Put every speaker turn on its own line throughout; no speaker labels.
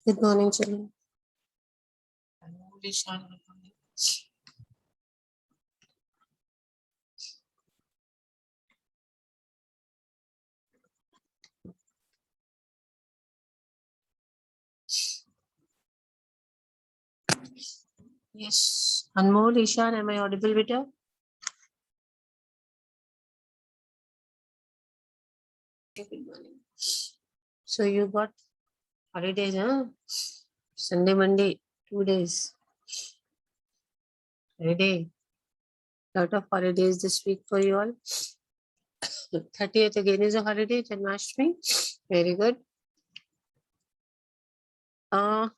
Good morning, children. Yes. Anmol, Ishan, am I audible, beta? Okay, good morning. So you got holidays, huh? Sunday, Monday, 2 days. Holiday. Lot of holidays this week for you all. 30th again is a holiday, Janmashtami. Very good.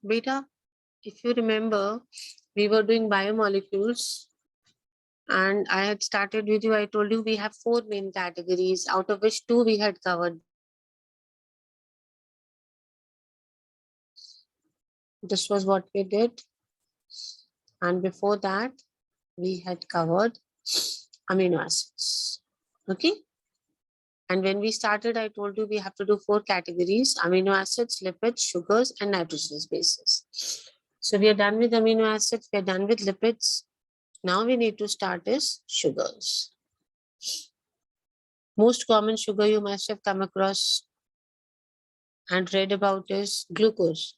Beta, if you remember, we were doing biomolecules and I had started with you. I told you we have 4 main categories, out of which 2 we had covered. This was what we did. And before that, we had covered amino acids. Okay. And when we started, I told you we have to do 4 categories: amino acids, lipids, sugars, and nitrogenous bases. So we are done with amino acids, we are done with lipids. Now we need to start is sugars. Most common sugar you must have come across and read about is glucose.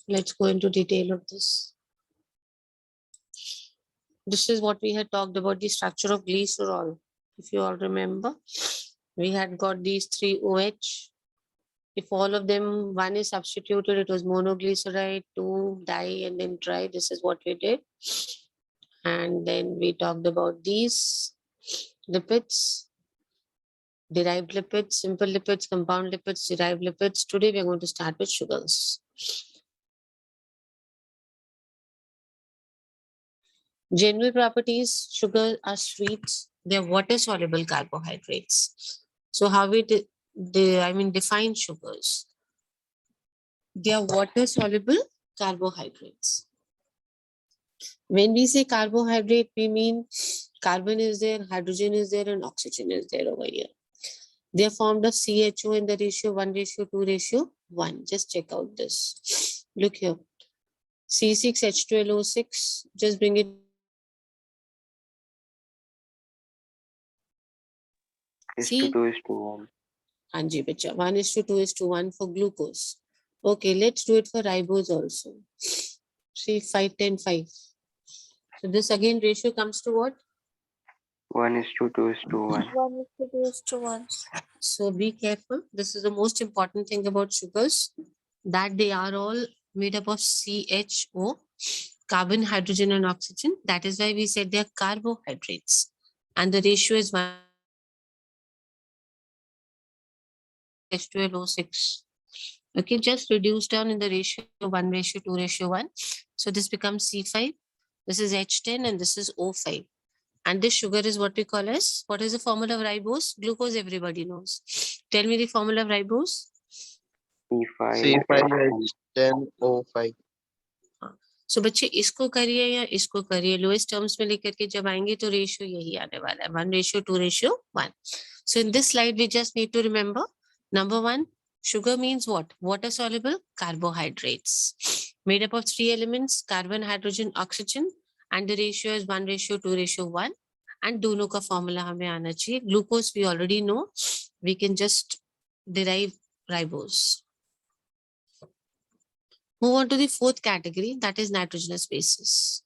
Let's go into detail of this. This is what we had talked about, the structure of glycerol. If you all remember, we had got these 3 OH. If all of them, one is substituted, it was monoglyceride, 2 di, and then tri. This is what we did. And then we talked about these lipids, derived lipids, simple lipids, compound lipids, derived lipids. Today we are going to start with sugars. General properties: sugar are sweet, they are water soluble carbohydrates. So how we define sugars? They are water soluble carbohydrates. When we say carbohydrate, we mean carbon is there, hydrogen is there, and oxygen is there over here. They are formed of CHO in the ratio 1:2:1. Just check out this. Look here. C6H12O6. Just bring it.
Is to 2:1.
Anji, bacha. 1:2:1 for glucose. Okay, let's do it for ribose also. See, 5, 10, 5. So this again ratio comes to what?
1:2:1.
1:2:1.
So be careful. This is the most important thing about sugars, that they are all made up of CHO, carbon, hydrogen, and oxygen. That is why we said they are carbohydrates. And the ratio is 1:12:O6. Okay, just reduce down in the ratio 1:2:1. So this becomes C5. This is H10 and this is O5. And this sugar is what we call as, what is the formula of ribose? Glucose, everybody knows. Tell me the formula of ribose.
C5H10O5.
सो बच्चे इसको करिए या इसको करिए, lowest terms में लेकर के जब आएंगे तो रेशियो यही आने वाला है, 1:2:1. So in this slide we just need to remember, number 1, sugar means what? Water soluble carbohydrates made up of 3 elements: carbon, hydrogen, oxygen, and the ratio is 1:2:1. And दोनों का formula हमें आना चाहिए. Glucose we already know, we can just derive ribose. Move on to the 4th category, that is nitrogenous bases.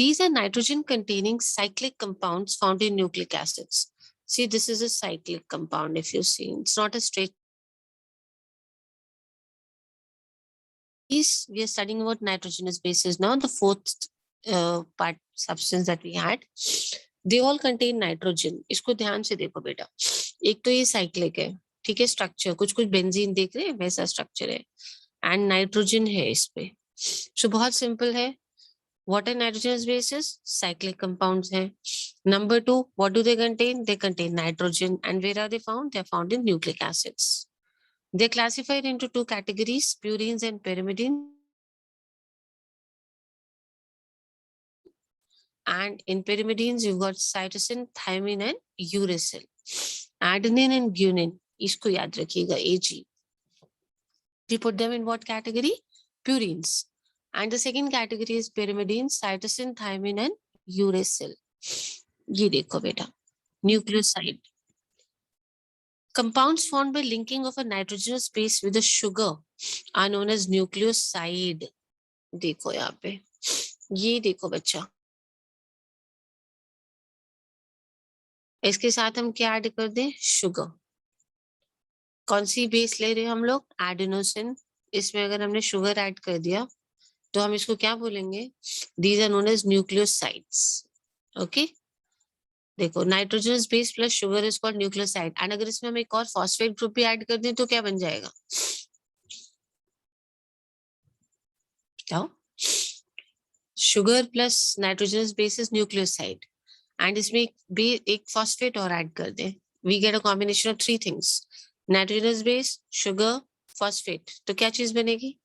These are nitrogen containing cyclic compounds found in nucleic acids. See, this is a cyclic compound if you see. It's not a straight. These, we are studying about nitrogenous bases now, the 4th part substance that we had. They all contain nitrogen. इसको ध्यान से देखो बेटा. एक तो ये cyclic है, ठीक है, स्ट्रक्चर कुछ कुछ बेंजीन देख रहे हैं वैसा स्ट्रक्चर है, एंड नाइट्रोजन है इस पे. सो बहुत सिंपल है. What are nitrogenous bases? Cyclic compounds हैं. Number 2, what do they contain? They contain nitrogen. And where are they found? They are found in nucleic acids. They're classified into 2 categories, purines and pyrimidines. And in pyrimidines, you've got cytosine, thymine, and uracil. Adenine and guanine. इसको याद रखिएगा Ag. We put them in what category? Purines. And the second category is pyrimidine, cytosine, thymine and uracil. ये देखो बेटा, nucleoside. Compounds formed by linking of a nitrogenous base with a sugar are known as nucleoside. देखो यहाँ पे, ये देखो बच्चा, इसके साथ हम क्या ऐड कर दें? शुगर. कौन सी बेस ले रहे हैं हम लोग? एडेनोसिन. इसमें अगर हमने शुगर ऐड कर दिया तो हम इसको क्या बोलेंगे? These are known as nucleosides. Okay, देखो nitrogenous base plus sugar is called nucleoside. And अगर इसमें हम एक और फॉस्फेट ग्रुप भी ऐड कर दें तो क्या बन जाएगा? बताओ. Sugar plus nitrogenous base is nucleoside. And इसमें एक फॉस्फेट और ऐड कर दें, we get a combination of 3 things. Nitrogenous base, sugar, phosphate. तो क्या चीज बनेगी?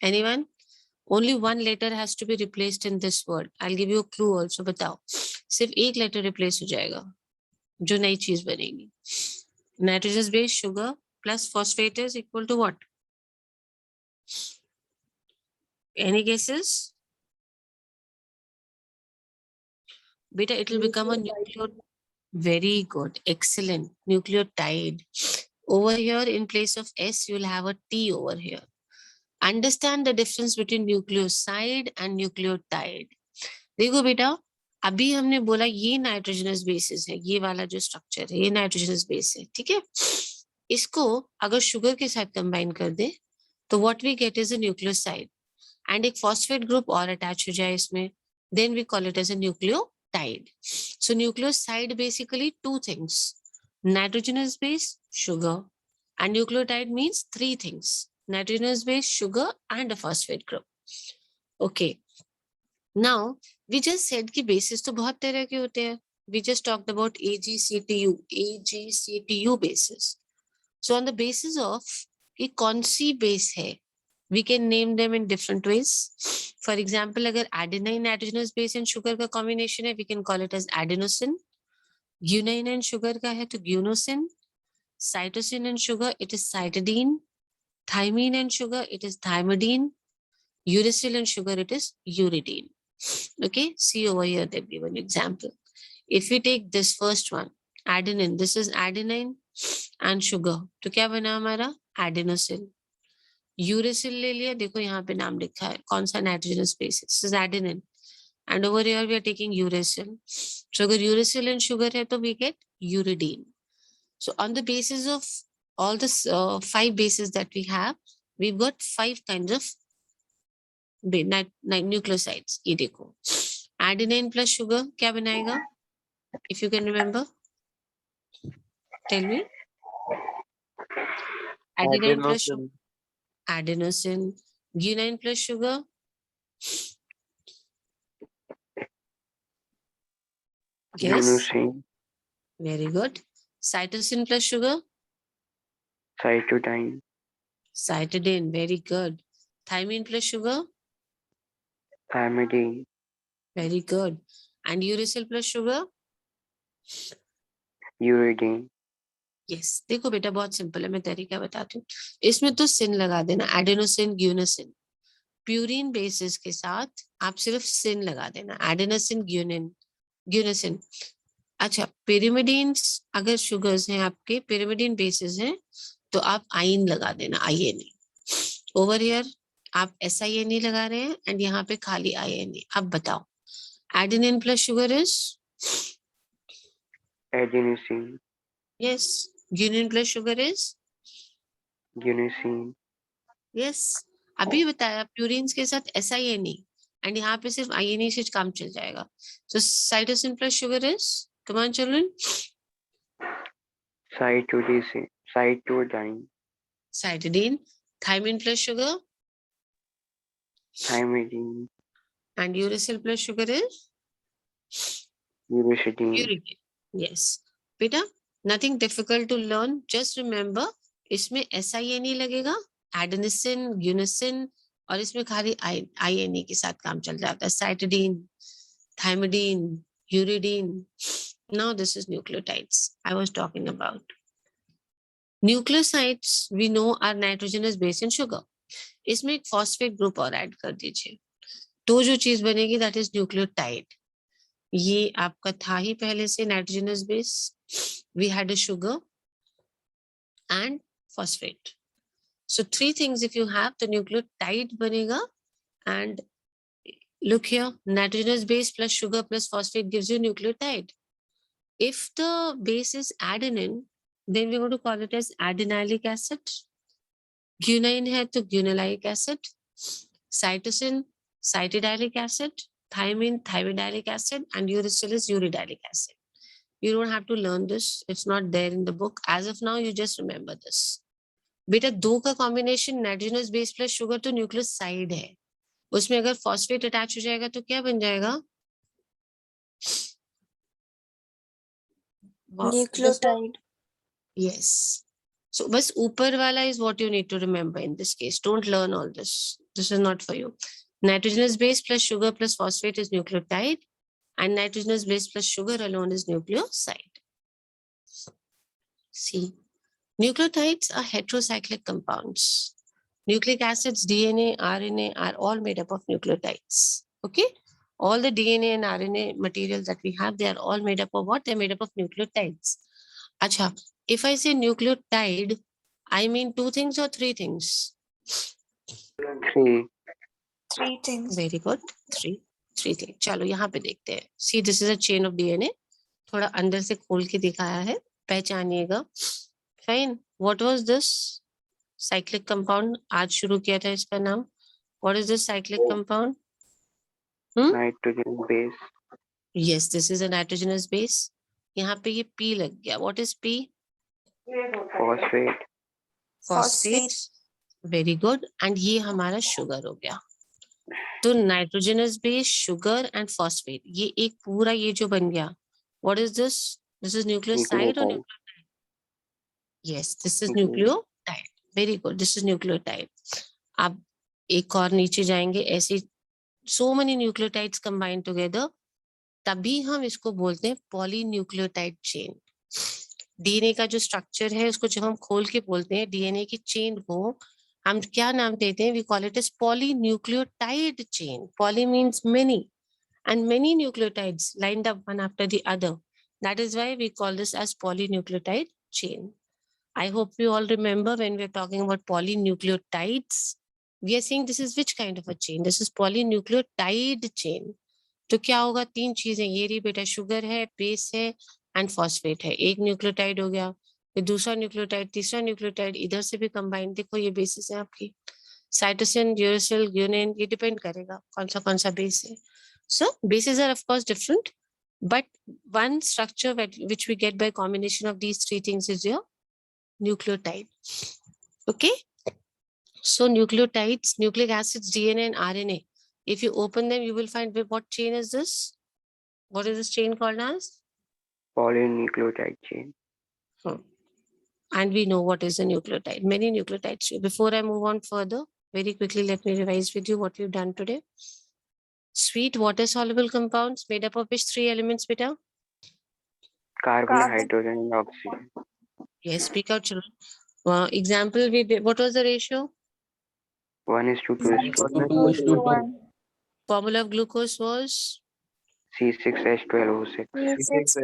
Anyone? Only one letter has to be replaced in this word. I'll give you a clue also. बताओ, सिर्फ एक लेटर रिप्लेस हो जाएगा, जो नई चीज बनेगी. Nitrogenous base sugar plus phosphate is equal to what? Any guesses? Beta, it will become a nucleotide. Very good, excellent. Nucleotide. Over here, in place of S, you will have a T over here. Understand the difference between nucleoside and nucleotide. देखो बेटा, अभी हमने बोला ये nitrogenous bases है, ये वाला जो स्ट्रक्चर है ये नाइट्रोजनस बेस है, ठीक है. इसको अगर शुगर के साथ कंबाइन कर दे तो what we get is a nucleoside. And एक फॉस्फेट ग्रुप और अटैच हो जाए इसमें, then we call it as a nucleotide. So nucleoside basically 2 things, nitrogenous base, sugar, and nucleotide means 3 things: nitrogenous base, sugar and a phosphate group. Okay, now we just said कि bases तो बहुत तरह के होते हैं. We just talked about AgCtu bases. So on the basis of कि कौन सी base है, we can name them in different ways. For example, अगर adenine nitrogenous base and sugar का combination है, we can call it as adenosine. Guanine and sugar का है तो guanosine. Cytosine and sugar, it is cytidine. Thymine and sugar, it is thymidine. Uracil and sugar, it is uridine. Okay, see over here, they've given example. If we take this first one, adenine, this is adenine and sugar. तो क्या बना हमारा? Adenosine. Uracil ले लिया, देखो यहाँ पे नाम लिखा है, कौन सा nitrogenous base? This is adenine. And over here we are taking uracil. So अगर uracil and sugar है तो we get uridine. So on the basis of all the 5 bases that we have, we've got 5 kinds of nucleosides. ये देखो, adenine plus sugar क्या बनाएगा? If you can remember, tell me. Adenine plus sugar, adenosine. Guanine plus sugar, yes, very good. Cytosine plus sugar,
Cytidine.
cytidine, very good. Thymine plus sugar,
Thymidine.
very good. And uracil plus sugar,
Uridine.
yes. देखो बेटा बहुत simple है, मैं तरीका बताती हूँ. इसमें तो सिन लगा देना, एडेनोसिन, ग्यूनोसिन. प्यूरिन बेसिस के साथ आप सिर्फ सिन लगा देना, एडेनोसिन, ग्यूनोसिन. अच्छा, पिरिमिडीन्स अगर शुगर्स हैं आपके, पिरिमिडीन बेसिस हैं तो आप आइन लगा देना, INA. ओवर हियर आप SINE लगा रहे हैं एंड यहाँ पे खाली INA. अब बताओ, adenine plus sugar is
Adenosine.
Yes. Guanine plus sugar is
Guanosine.
Yes. अभी बताया प्यूरिन्स के साथ SINE एंड यहाँ पे सिर्फ INA से काम चल जाएगा. So cytosine plus sugar is, come on children.
Cytidine. Cytidine.
Cytidine. Thymine plus sugar
Thymidine.
and uracil plus sugar is
Uridine.
uridine. Yes. बेटा, nothing difficult to learn. Just remember, इसमें SINE लगेगा, adenosine, guanosine, और इसमें खाली INA के साथ काम चल जाता है. Cytidine, thymidine, uridine. Now this is nucleotides I was talking about. Nucleosides we know are nitrogenous base in sugar. इसमें एक phosphate group और ऐड कर दीजिए, तो जो चीज बनेगी that is nucleotide. ये आपका था ही पहले से nitrogenous base. We had a sugar and phosphate. So three things if you have, the nucleotide banega. And look here, nitrogenous base plus sugar plus phosphate gives you nucleotide. If the base is adenine, then we're going to call it as adenylic acid. Guanine hai to guanylylic acid. Cytosine, cytidylic acid. Thymine, thymidyllic acid. And uracil is uridylic acid. You don't have to learn this. It's not there in the book. As of now, you just remember this. बेटा दो का combination nitrogenous base plus sugar तो nucleoside है, उसमें अगर phosphate attach हो जाएगा तो क्या बन जाएगा?
Nucleotide.
यस. सो बस ऊपर वाला is what you need to remember in this case. Don't learn all this, this is not for you. Nitrogenous base plus sugar plus phosphate is nucleotide and nitrogenous base plus sugar alone is nucleoside. See, nucleotides are heterocyclic compounds. Nucleic acids, DNA, RNA are all made up of nucleotides. Okay, all the DNA and RNA material that we have, they are all made up of what? They're made up of nucleotides. Acha, if I say nucleotide, I mean two things or three things?
Three.
Three things.
Very good. Three things. चलो यहाँ पे देखते हैं. See, this is a chain of DNA. थोड़ा अंदर से खोल के दिखाया है, पहचानिएगा. Fine. What was this cyclic compound? आज शुरू किया था इसका नाम. What is this cyclic compound?
Nitrogen base.
Yes, this is a nitrogenous base. यहाँ पे ये P लग गया. What is P?
Phosphate.
Phosphate. Very good. And ये हमारा sugar हो गया. तो nitrogenous base, sugar and phosphate. ये एक पूरा ये जो बन गया. What is this? This is nucleoside or nucleotide? Yes, this is nucleotide. Very good. This is nucleotide. अब एक और नीचे जाएंगे ऐसे. So many nucleotides combined together. तभी हम इसको बोलते हैं पॉलीन्यूक्लियोटाइड चेन. डीएनए का जो स्ट्रक्चर है उसको जब हम खोल के बोलते हैं डीएनए की चेन को हम क्या नाम देते हैं? We call it as polynucleotide chain. Poly means many and many nucleotides lined up one after the other. That is why we call this as polynucleotide chain. I hope you all remember when we are talking about polynucleotides, we are saying this is which kind of a chain? This is polynucleotide chain. तो क्या होगा? तीन चीजें. ये रही बेटा, sugar है, base है एंड फॉस्फेट है. एक न्यूक्लियोटाइड हो गया, फिर दूसरा न्यूक्लियोटाइड, तीसरा न्यूक्लियोटाइड, इधर से भी कंबाइन. देखो ये बेसिस है आपकी. साइटोसिन, यूरेसिल, ग्यूनिन, ये डिपेंड करेगा कौन सा बेस है. So bases are of course different, but one structure which we get by combination of these three things is your nucleotide. Okay. So nucleotides, nucleic acids, DNA and RNA. If you open them, you will find what chain is this? What is this chain called as?
Polynucleotide chain.
And we know what is a nucleotide. Many nucleotides. Before I move on further, very quickly, let me revise with you what we've done today. Sweet water soluble compounds made up of which three elements, beta?
Carbon, hydrogen, and oxygen.
Yes, speak out, children. Example, we did, what was the ratio?
1:2:1.
Formula of glucose was?
C6H12O6.
Ribose.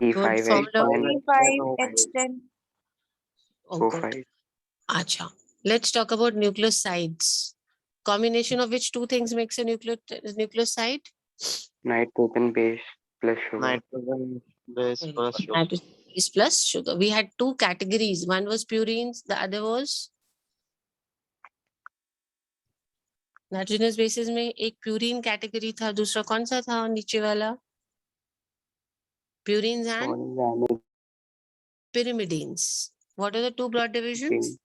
E5H10O5.
Oh, good. Acha. Let's talk about nucleosides. Combination of which two things makes a nucleoside?
Nitrogen base plus sugar.
Nitrogen base plus sugar.
Nitrogen base plus sugar. We had two categories. One was purines, the other was? Nitrogenous bases में एक purine category था, दूसरा कौन सा था नीचे वाला? Purines and pyrimidines. What are the two broad divisions?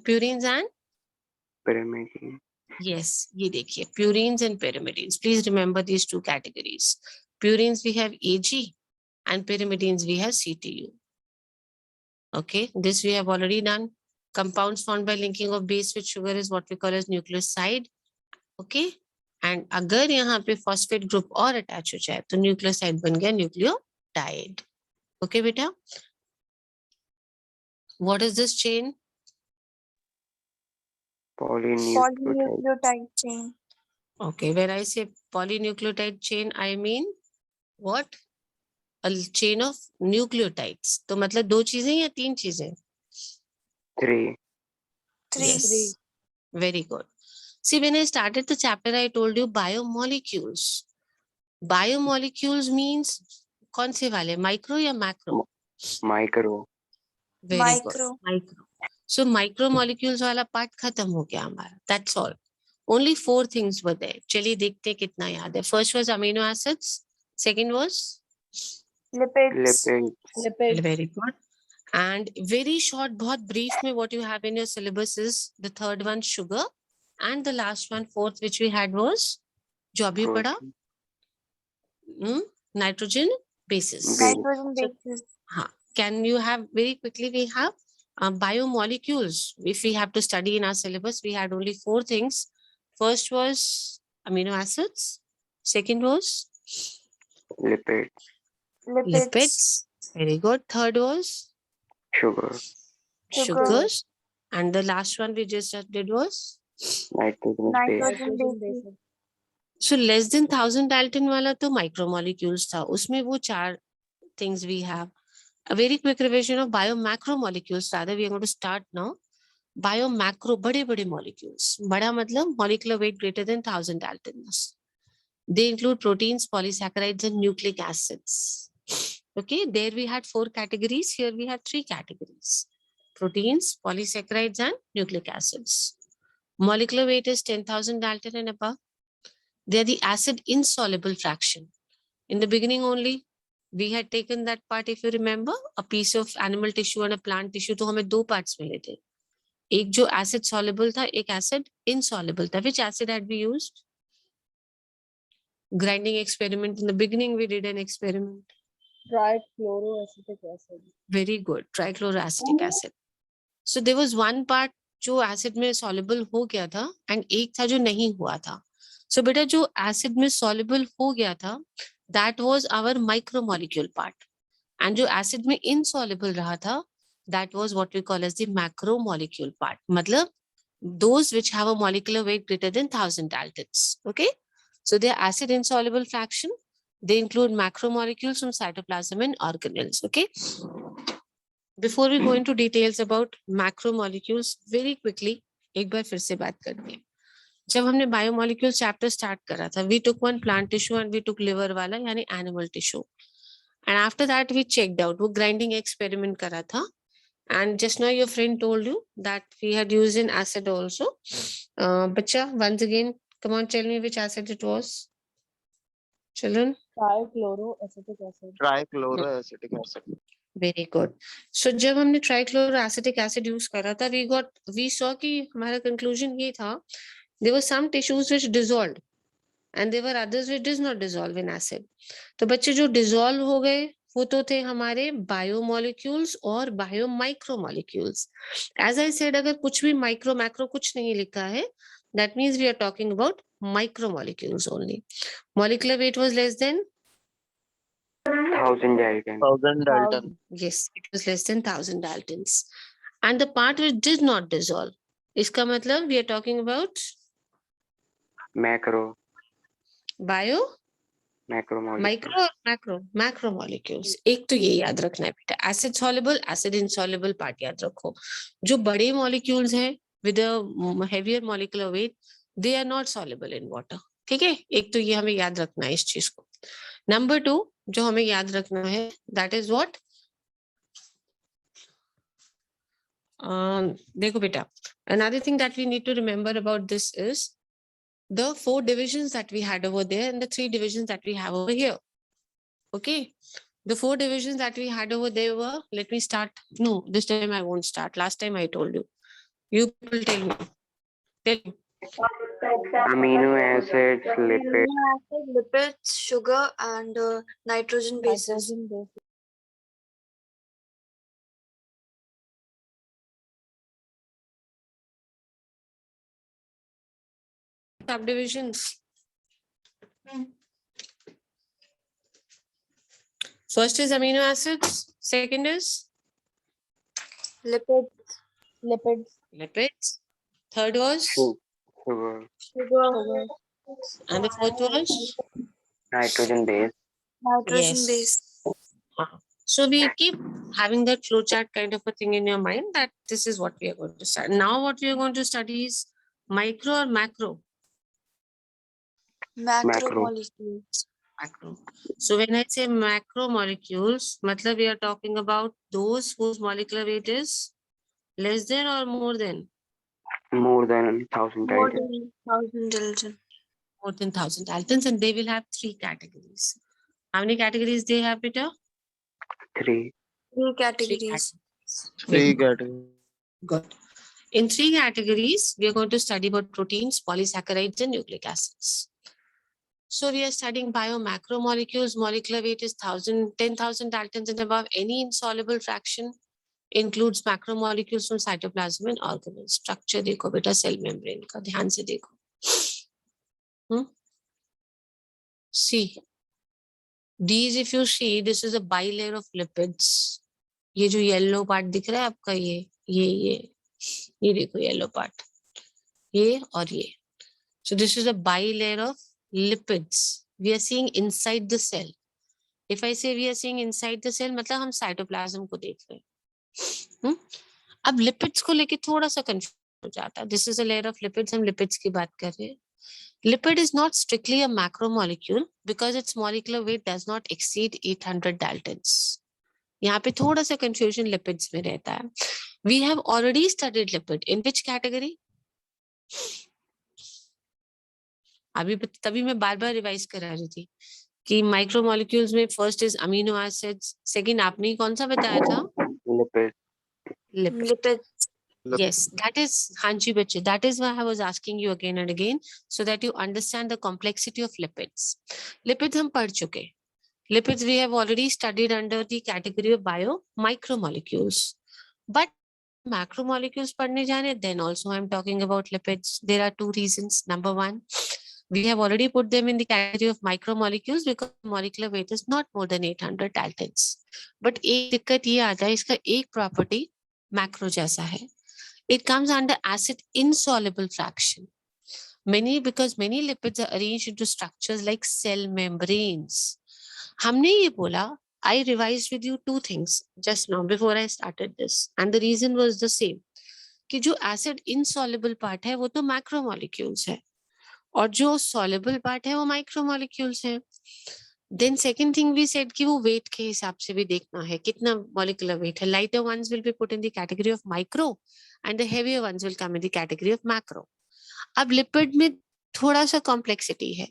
Purines and?
Pyrimidine.
Yes, ये देखिए, purines and pyrimidines. Please remember these two categories. Purines we have Ag and pyrimidines we have CTU. Okay, this we have already done. Compounds formed by linking of base with sugar is what we call as nucleoside. Okay, and अगर यहाँ पे phosphate group और attach हो जाए तो nucleoside बन गया nucleotide. Okay बेटा, what is this chain?
Polynucleotide.
Polynucleotide chain.
Okay, when I say polynucleotide chain, I mean what? A chain of nucleotides. तो मतलब दो चीजें या तीन चीजें?
3.
3.
Yes. Very good. See, when I started the chapter, I told you biomolecules. Biomolecules means कौन से वाले? Micro या macro?
Micro.
Very good.
Micro.
Micro. So micromolecules वाला part खत्म हो गया हमारा. That's all. Only 4 things were there. चलिए देखते हैं कितना याद है. First was amino acids. Second was
Lipids.
Lipids.
very good. And very short, बहुत brief में what you have in your syllabus is the third one sugar, and the last one fourth which we had was जो अभी पढ़ा nitrogen bases.
Nitrogen
So,
bases.
हाँ, can you have very quickly we have biomolecules. If we have to study in our syllabus, we had only 4 things. First was amino acids. Second was
Lipids.
lipids. Very good. Third was
Sugar.
sugars. And the last one we just did was
Nitrogen base.
Nitrogen bases.
so less than 1000 Dalton वाला तो micromolecules था. उसमें वो 4 things we have. A very quick revision of biomacromolecules. Rather, we are going to start now. Biomacro, बड़े molecules. बड़ा मतलब molecular weight greater than 1000 Daltons. They include proteins, polysaccharides, and nucleic acids. Okay, there we had 4 categories. Here we have 3 categories: proteins, polysaccharides, and nucleic acids. Molecular weight is 10,000 Dalton and above. They are the acid insoluble fraction. In the beginning only, we had taken that part, if you remember, a piece of animal tissue and a plant tissue. तो हमें 2 parts मिले थे. एक जो acid soluble था, एक acid insoluble था. Which acid had we used? Grinding experiment. In the beginning, we did an experiment.
Trichloroacetic acid.
Very good. Trichloroacetic acid. So there was one part जो acid में soluble हो गया था and एक था जो नहीं हुआ था. So बेटा जो acid में soluble हो गया था, that was our micromolecule part. And जो acid में insoluble रहा था, that was what we call as the macromolecule part. मतलब those which have a molecular weight greater than 1000 Daltons. Okay. So they are acid insoluble fraction. They include macromolecules from cytoplasm and organelles. Okay. Before we go into details about macromolecules, very quickly, एक बार फिर से बात करनी है. जब हमने biomolecules chapter start करा था, we took one plant tissue and we took liver वाला यानी animal tissue. And after that we checked out, वो grinding experiment करा था. And just now your friend told you that we had used an acid also. Bacha, once again, come on, tell me which acid it was. Children?
Trichloroacetic acid.
Trichloroacetic acid.
Very good. So जब हमने trichloroacetic acid use करा था, we saw कि हमारा conclusion ये था, there were some tissues which dissolved and there were others which does not dissolve in acid. तो बच्चे जो dissolve हो गए वो तो थे हमारे बायोमोलिक्यूल्स और बायोमाइक्रोमोलिक्यूल्स. As I said, अगर कुछ भी माइक्रो मैक्रो कुछ नहीं लिखा है, that means we are talking about micromolecules only. Molecular weight was less than
1000 Dalton.
1000 Dalton.
yes, it was less than 1000 Daltons. And the part which did not dissolve, इसका मतलब we are talking about
Macro.
bio
Macromolecule.
Micro और macro macromolecules. एक तो ये याद रखना है बेटा, acid soluble acid insoluble part याद रखो. जो बड़े मॉलिक्यूल्स हैं with a heavier molecular weight, they are not soluble in water. ठीक है, एक तो ये हमें याद रखना है इस चीज को. नंबर 2 जो हमें याद रखना है, दैट इज व्हाट, देखो बेटा, another thing that we need to remember about this is the 4 divisions that we had over there and the 3 divisions that we have over here. Okay, the 4 divisions that we had over there were, let me start. No, this time I won't start. Last time I told you. You people tell me. Tell me.
Amino acids, lipids.
Amino acid, lipids, sugar, and nitrogen bases.
Nitrogen base.
Subdivisions. First is amino acids, second is
Lipid,
Lipids.
lipids, third was,
Sugar.
sugar,
and the fourth was,
Nitrogen base.
nitrogen
yes.
base.
So we keep having that flowchart kind of a thing in your mind that this is what we are going to study. Now what we are going to study is micro or macro?
Macromolecules.
Macro. So when I say macromolecules, matlab we are talking about those whose molecular weight is less than or more than?
More than 1,000
More
Dalton.
than 1,000 Dalton.
More than 1,000 Daltons, and they will have 3 categories. How many categories they have, Peter?
3.
3
3
categories.
Three categories.
Good. In 3 categories, we are going to study about proteins, polysaccharides, and nucleic acids. So we are studying biomacromolecules. Molecular weight is 10,000 Daltons and above. Any insoluble fraction includes macromolecules from cytoplasm and organelles. Structure देखो बेटा cell membrane का ध्यान से देखो. See, these if you see, this is a bilayer of lipids. ये जो yellow part दिख रहा है आपका ये देखो yellow part, ये और ये. So this is a bilayer of lipids. We are seeing inside the cell. If I say we are seeing inside the cell, मतलब हम cytoplasm को देख रहे हैं. अब lipids को लेके थोड़ा सा confusion हो जाता है. This is a layer of lipids. हम lipids की बात कर रहे हैं. Lipid is not strictly a macromolecule because its molecular weight does not exceed 800 Daltons. यहाँ पे थोड़ा सा confusion lipids में रहता है. We have already studied lipid. In which category? अभी तभी मैं बार बार रिवाइज करा रही थी कि माइक्रोमोलिक्यूल्स में first is amino acids, second आपने कौन सा बताया था?
Lipid.
Lipid.
Lipid.
Yes, that is, Hanji Bache, that is why I was asking you again and again, so that you understand the complexity of lipids. Lipids हम पढ़ चुके. Lipids we have already studied under the category of biomicromolecules. But macromolecules पढ़ने जाने, then also I'm talking about lipids. There are 2 reasons. Number 1, we have already put them in the category of micromolecules because molecular weight is not more than 800 Daltons. But एक दिक्कत ये आता है, इसका एक property macro जैसा है. It comes under acid insoluble fraction. Because many lipids are arranged into structures like cell membranes. हमने ये बोला, I revised with you 2 things just now before I started this, and the reason was the same. कि जो acid insoluble part है वो तो macromolecules है, और जो soluble part है वो micromolecules है. Then second thing we said कि वो weight के हिसाब से भी देखना है कितना molecular weight है. Lighter ones will be put in the category of micro and the heavier ones will come in the category of macro. अब lipid में थोड़ा सा complexity है.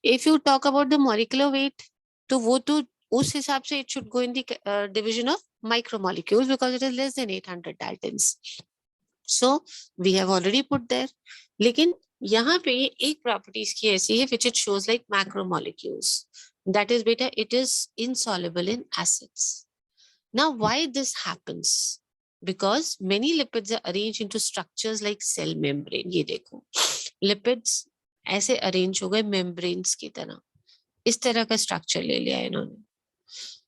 If you talk about the molecular weight, तो वो तो उस हिसाब से it should go in the division of micromolecules because it is less than 800 Daltons. So we have already put there. लेकिन यहाँ पे एक properties की ऐसी है which it shows like macromolecules. That is beta, it is insoluble in acids. Now why this happens? Because many lipids are arranged into structures like cell membrane. ये देखो, lipids ऐसे arrange हो गए membranes की तरह. इस तरह का structure ले लिया इन्होंने.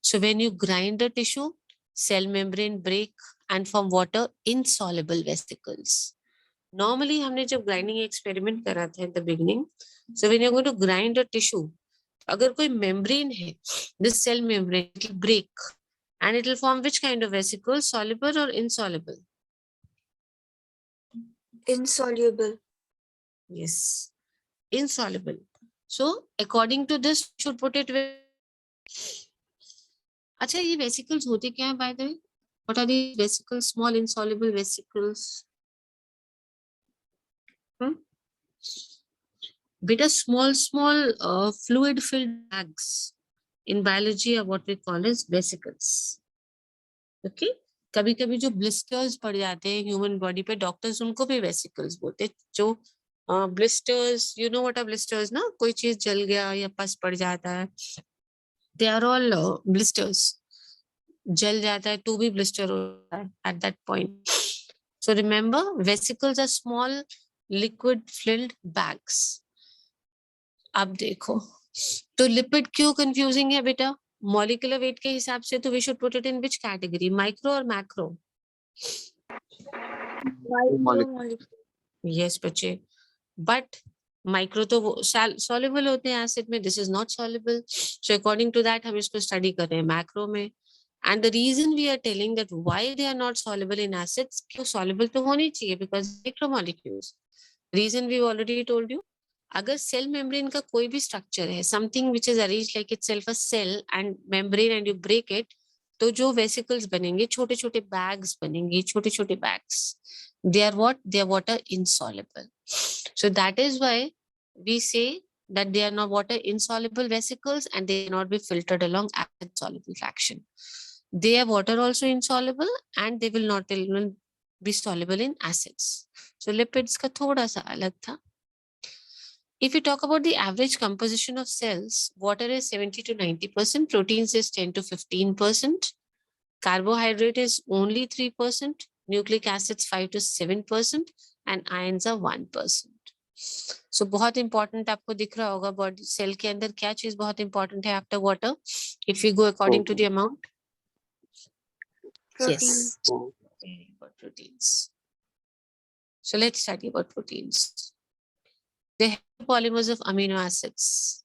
So when you grind a tissue, cell membrane break and form water insoluble vesicles. Normally हमने जब grinding experiment करा था at the beginning, so when you're going to grind a tissue, अगर कोई membrane है, this cell membrane will break and it will form which kind of vesicle, soluble or insoluble?
Insoluble.
Yes, insoluble. So according to this, should put it with. अच्छा, ये vesicles होते क्या हैं by the way? What are these vesicles? Small insoluble vesicles. Beta small fluid filled bags in biology are what we call as vesicles. Okay, कभी कभी जो blisters पड़ जाते हैं human body पे, doctors उनको भी vesicles बोलते हैं. जो blisters, you know what are blisters ना? कोई चीज जल गया या पस पड़ जाता है, they are all blisters. जल जाता है तो भी blister होता है at that point. So remember, vesicles are small liquid filled bags. अब देखो, तो लिपिड क्यों कंफ्यूजिंग है बेटा? मॉलिक्यूलर वेट के हिसाब से तो we should put it in which category, micro और मैक्रो?
Micromolecule.
यस बच्चे, बट माइक्रो तो सॉल्युबल होते हैं एसिड में, this is not soluble, so according to that हम इसको स्टडी कर रहे हैं मैक्रो में. And the reason we are telling that why they are not soluble in acids, क्यों सॉल्युबल तो होनी चाहिए because macromolecules. Reason we already told you. अगर सेल मेम्ब्रेन का कोई भी स्ट्रक्चर है, something which is arranged like itself a cell and membrane and you break it, तो जो वेसिकल्स बनेंगे, छोटे छोटे बैग्स बनेंगे, छोटे छोटे bags, they are what? They are water insoluble. So that is why we say that they are not water insoluble vesicles and they cannot be filtered along acid soluble fraction. They are water also insoluble and they will not even be soluble in acids. So lipids का थोड़ा सा अलग था. If you talk about the average composition of cells, water is 70 to 90%, proteins is 10 to 15%, carbohydrate is only 3%, nucleic acids 5 to 7%, and ions are 1%. So बहुत important आपको दिख रहा होगा बॉडी सेल के अंदर क्या चीज बहुत important है after water, if we go according to the amount.
Protein.
Yes, very good, proteins. So let's study about proteins. They have polymers of amino acids.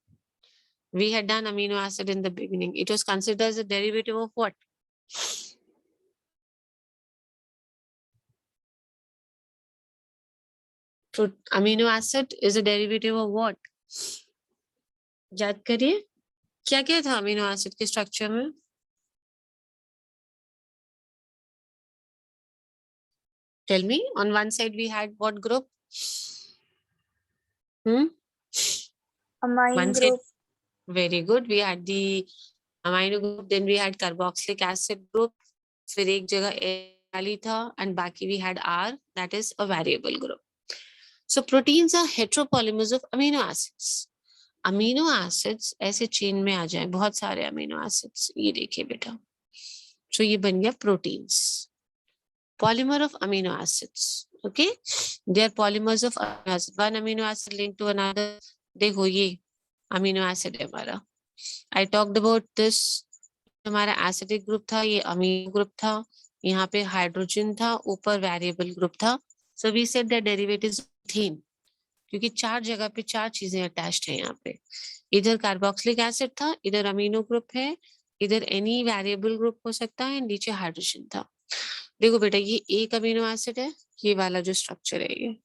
We had done amino acid in the beginning. It was considered as a derivative of what? Amino acid is a derivative of what? याद करिए क्या क्या था amino acid के structure में? Tell me. On one side we had what group?
Amine
One side.
group.
Very good. We had the amino group. Then we had carboxylic acid group. फिर एक जगह खाली था and बाकी we had R, that is a variable group. So proteins are heteropolymers of amino acids. Amino acids ऐसे chain में आ जाए, बहुत सारे अमीनो एसिड्स, ये देखिए बेटा, तो ये बन गया proteins, polymer of amino acids. Okay, they are polymers of one amino acid link to another. देखो ये अमीनो एसिड है हमारा. I talked about this. हमारा एसिडिक ग्रुप था, ये अमीनो ग्रुप था, यहाँ पे हाइड्रोजन था, ऊपर वेरिएबल ग्रुप था. So we said that derivative is methane, क्योंकि चार जगह पे चार चीजें अटैच्ड है यहाँ पे. इधर कार्बोक्सिलिक एसिड था, इधर अमीनो ग्रुप है, इधर एनी वेरिएबल ग्रुप हो सकता है, नीचे हाइड्रोजन था. देखो बेटा, ये एक अमीनो एसिड है, ये वाला जो स्ट्रक्चर है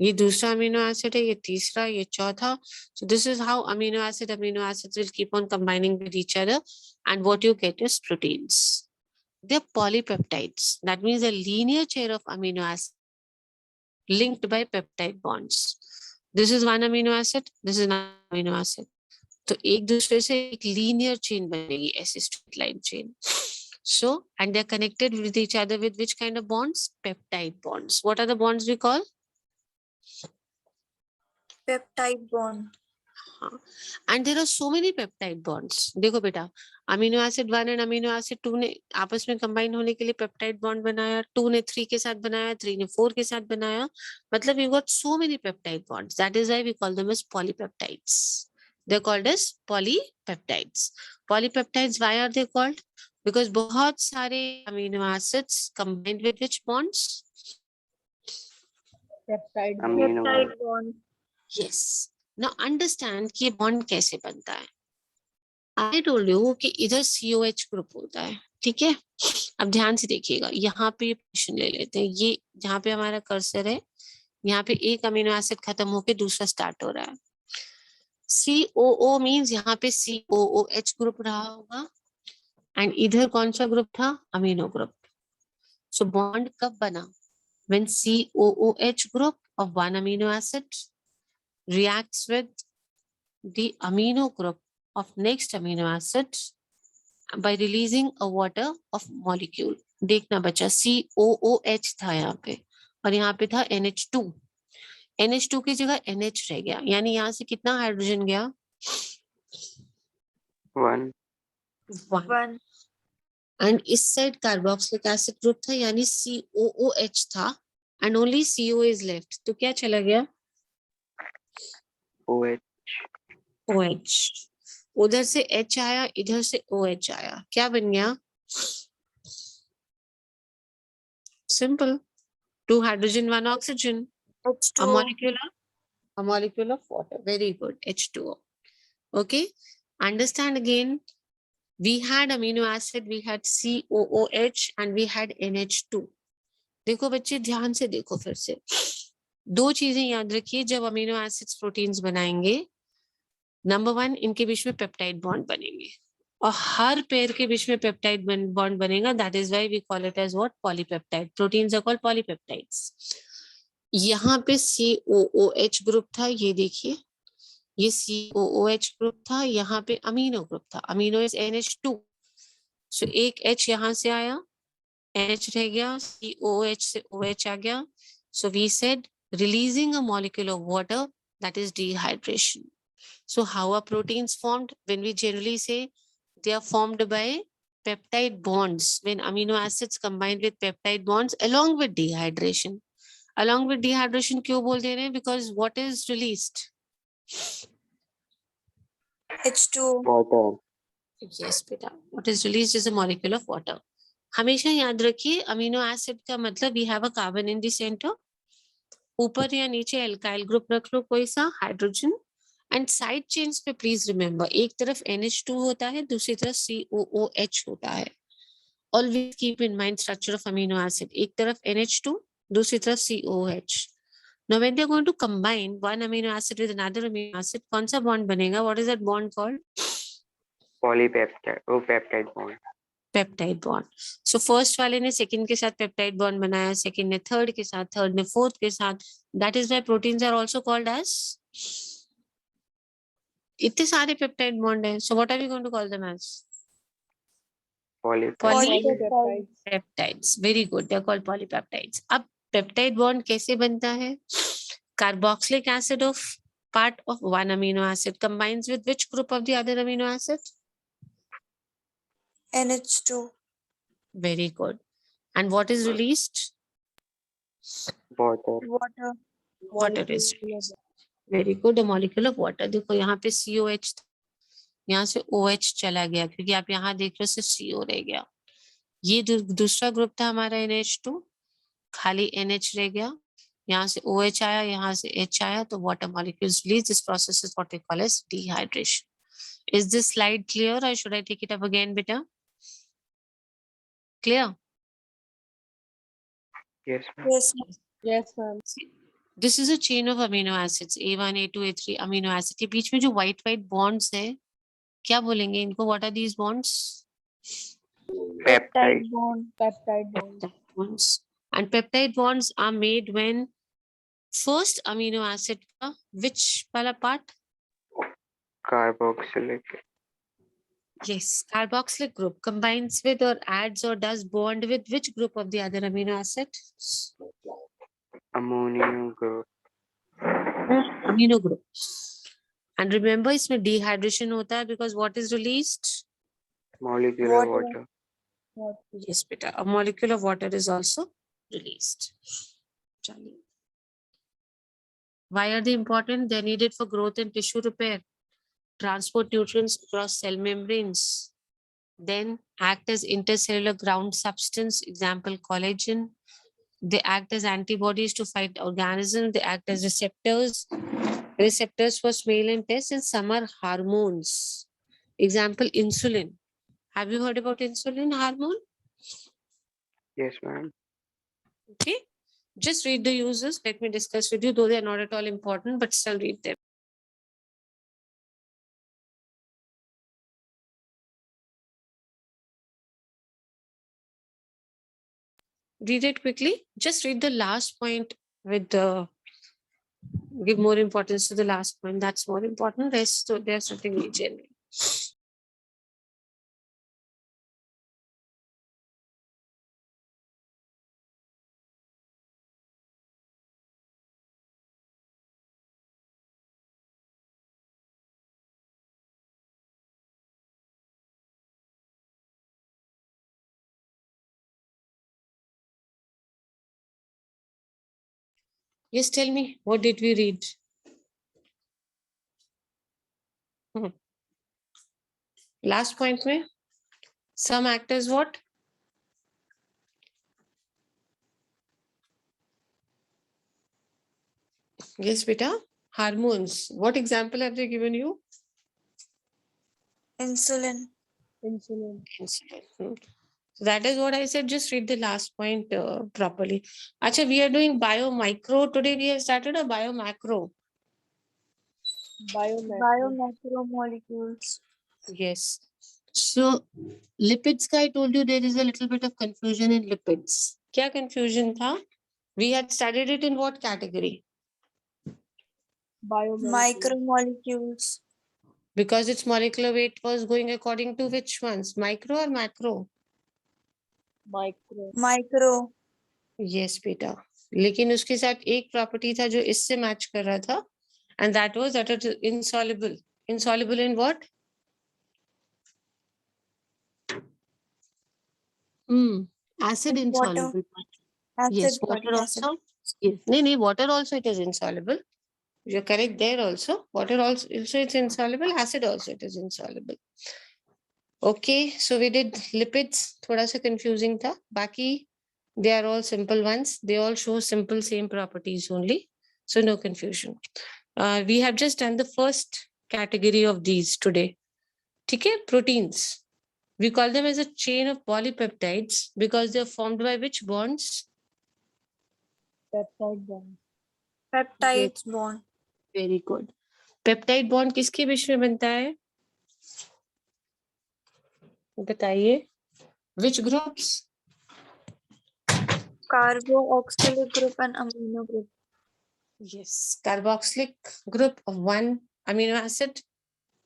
ये दूसरा अमीनो एसिड है, ये तीसरा, ये चौथा. So this is how amino acids will keep on combining with each other and what you get is proteins. They are polypeptides, that means a linear chain of amino acid linked by peptide bonds. This is one amino acid, this is another amino acid. तो एक दूसरे से एक linear chain बनेगी, ऐसे straight line chain. So and they are connected with each other with which kind of bonds? Peptide bonds. What are the bonds we call?
Peptide bond.
And there are so many peptide bonds. देखो बेटा, amino acid 1 and amino acid 2 ने आपस में combine होने के लिए peptide bond बनाया, 2 ने 3 के साथ बनाया, 3 ने 4 के साथ बनाया. मतलब you got so many peptide bonds. That is why we call them as polypeptides. They are called as polypeptides. Polypeptides why are they called? Because बहुत सारे amino acids combined with which bonds?
Peptide bond.
Amino.
Peptide bond.
Yes. Now understand कि ये bond कैसे बनता है. I told you कि इधर COH group होता है, ठीक है. अब ध्यान से देखिएगा, यहाँ पे पोजीशन ले लेते हैं. ये जहाँ पे हमारा कर्सर है, यहाँ पे एक अमीनो एसिड खत्म होके दूसरा स्टार्ट हो रहा है. COO मींस यहाँ पे COOH ग्रुप रहा होगा एंड इधर कौन सा ग्रुप था? Amino group. सो बॉन्ड कब बना? When COOH group of one amino acid reacts with the amino group of next amino acid by releasing a water of molecule. देखना बच्चा, COOH था यहाँ पे और यहाँ पे था NH2. NH2 की जगह NH रह गया, यानी यहाँ से कितना हाइड्रोजन गया?
1.
1.
एंड इस साइड कार्बोक्सिलिक एसिड ग्रुप था, यानी COOH था and only CO is left. तो क्या चला गया?
OH.
OH. उधर से H आया, इधर से OH आया, क्या बन गया? Simple. 2 hydrogen, 1 oxygen. A
H2O.
molecule of water. Very good. H2O. Okay. Understand again. We had amino acid, we had COOH and we had NH2. देखो बच्चे ध्यान से देखो फिर से, दो चीजें याद रखिए जब अमीनो एसिड्स प्रोटीन्स बनाएंगे. नंबर 1, इनके बीच में पेप्टाइड बॉन्ड बनेंगे और हर पेयर के बीच में पेप्टाइड बॉन्ड बनेगा. That is why we call it as what? Polypeptide. Proteins are called polypeptides. यहाँ पे COOH ग्रुप था, ये देखिए ये COOH ग्रुप था, यहाँ पे अमीनो ग्रुप था. Amino is NH2. सो एक H यहाँ से आया, NH रह गया, COOH से OH आ गया. So we said releasing a molecule of water, that is dehydration. So how are proteins formed? When we generally say they are formed by peptide bonds, when amino acids combine with peptide bonds along with dehydration. Along with dehydration क्यों बोल दे रहे हैं? Because what is released?
H2O.
water,
Yes बेटा, what is released is a molecule of water. हमेशा याद रखिए amino acid का मतलब we have a carbon in the center. ऊपर या नीचे एल्काइल ग्रुप रख लो कोई सा, हाइड्रोजन. एंड साइड चेन्स पे प्लीज रिमेंबर, एक तरफ NH2 होता है, दूसरी तरफ COOH होता है. Always keep in mind structure of amino acid. एक तरफ NH2, दूसरी तरफ COOH. Now when they are going to combine one amino acid with another amino acid, कौन सा बॉन्ड बनेगा? What is that bond called?
polypeptide, oh peptide bond,
peptide bond. So first वाले ने second के साथ peptide bond बनाया, second ने third के साथ, थर्ड ने फोर्थ के साथ. That is why proteins are also called as. इतने सारे पेप्टाइड बॉन्ड हैं, so what are we going to call them as?
polypeptide,
polypeptides. Very good, they are called polypeptides. अब पेप्टाइड बॉन्ड कैसे बनता है? Carboxylic acid of part of one amino acid combines with which group of the other amino acid?
NH2.
Very good. And what is released?
water,
Water.
Water is released. Very good. A molecule of water. देखो यहाँ पे COH था, यहाँ से OH चला गया क्योंकि आप यहाँ देख रहे हो सिर्फ CO रह गया. ये दूसरा ग्रुप था हमारा NH2, खाली NH रह गया. यहाँ से OH आया, यहाँ से H आया, तो water molecules release. This process is what we call as dehydration. Is this slide clear or should I take it up again, beta? Clear?
yes ma'am,
Yes.
Yes, ma'am.
This is a chain of amino acids, A1, A2, A3 amino acid. के बीच में जो white bonds है, क्या बोलेंगे इनको? What are these bonds?
peptide,
bond.
Peptide bond.
Peptide bonds. And peptide bonds are made when first amino acid का which वाला part?
carboxylic,
Yes, carboxylic group combines with or adds or does bond with which group of the other amino acid?
ammonium group,
Amino group. And remember इसमें dehydration होता है because what is released?
molecular
Water.
water,
Yes, beta. A molecule of water is also released. चलिए. Why are they important? They are needed for growth and tissue repair, transport nutrients across cell membranes, then act as intercellular ground substance, example collagen. They act as antibodies to fight organisms. They act as receptors for smell and taste, and some are hormones. Example insulin. Have you heard about insulin hormone?
yes ma'am,
Okay. Just read the uses. Let me discuss with you, though they are not at all important, but still read them. Read it quickly. Just read the last point with the, give more importance to the last point. That's more important. Rest, so there's something very general. Yes, tell me, what did we read? Last point में some act as what? Yes, beta. Hormones. What example have they given you?
Insulin.
Insulin.
Insulin. So that is what I said. Just read the last point properly. Acha, we are doing bio-micro. Today we have started a bio-macro.
Biomacromolecules.
Yes. So lipids ka I told you there is a little bit of confusion in lipids. Kya confusion tha? We had studied it in what category?
Biomolecule.
Micromolecules.
Because its molecular weight was going according to which ones? Micro or macro?
Micro.
Micro.
Yes, बेटा. लेकिन उसके साथ एक property था जो इससे match कर रहा था and that was that it is insoluble. Insoluble in what? Acid
In water.
insoluble.
Acid
Yes,
body
water
acid.
also. Yes. No, water also it is insoluble. You're correct there also. Water also it's insoluble. Acid also it is insoluble. Okay, so we did lipids. थोड़ा सा confusing था. बाकी they are all simple ones. They all show simple same properties only. So no confusion. We have just done the first category of these today. Okay, proteins. We call them as a chain of polypeptides because they are formed by which bonds?
Peptide bond.
Peptides bond.
Very good. Peptide bond किसके बीच में बनता है? बताइए. Which groups?
Carboxylic group and amino group.
Yes, carboxylic group of one amino acid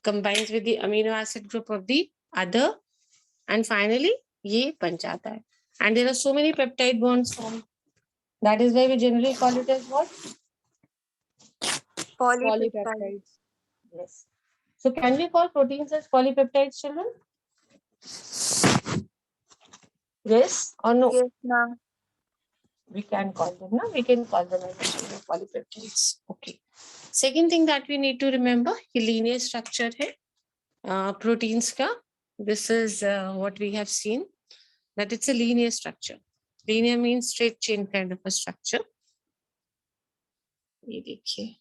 combines with the amino acid group of the other, and finally ये बन जाता है. And there are so many peptide bonds formed. That is why we generally call it as what?
Polypeptides.
Polypeptides.
Yes. So can we call proteins as polypeptides, children? Yes or no?
Yes, ma'am.
We can call them, no? We can call them as polypeptides. Okay. Second thing that we need to remember, ये linear structure है proteins का. This is what we have seen, that it's a linear structure. Linear means straight chain kind of a structure. ये देखिए.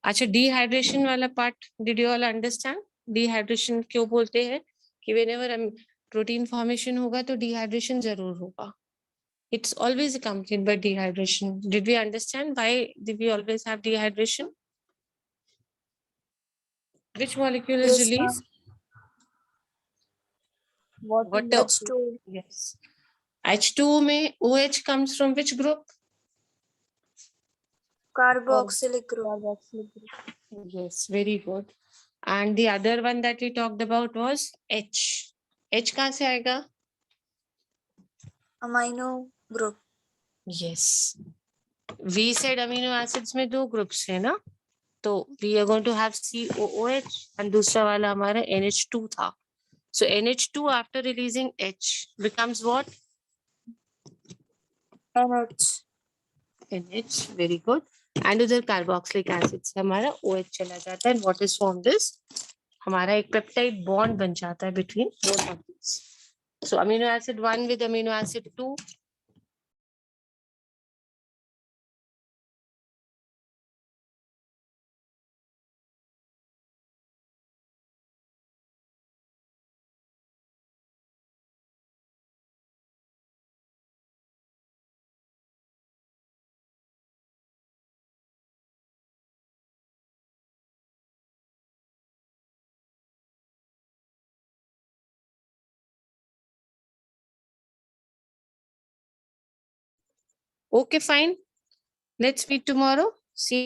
अच्छा, dehydration वाला part, did you all understand? Dehydration क्यों बोलते हैं? कि whenever protein formation होगा तो dehydration जरूर होगा. It's always accompanied by dehydration. Did we understand why did we always have dehydration? Which molecule is
Yes,
released?
Water.
H2.
Yes. H2O में OH comes from which group?
Carboxylic group.
Carboxylic group.
Yes, very good. And the other one that we talked about was H. H कहाँ से आएगा?
Amino group.
Yes. We said amino acids में दो groups है ना? तो we are going to have COOH and दूसरा वाला हमारा NH2 था. So NH2 after releasing H becomes what?
NH.
NH, very good. And उधर carboxylic acid से हमारा OH चला जाता है. And what is formed is हमारा एक peptide bond बन जाता है between both of these. So amino acid 1 with amino acid 2. Okay, fine. Let's meet tomorrow. See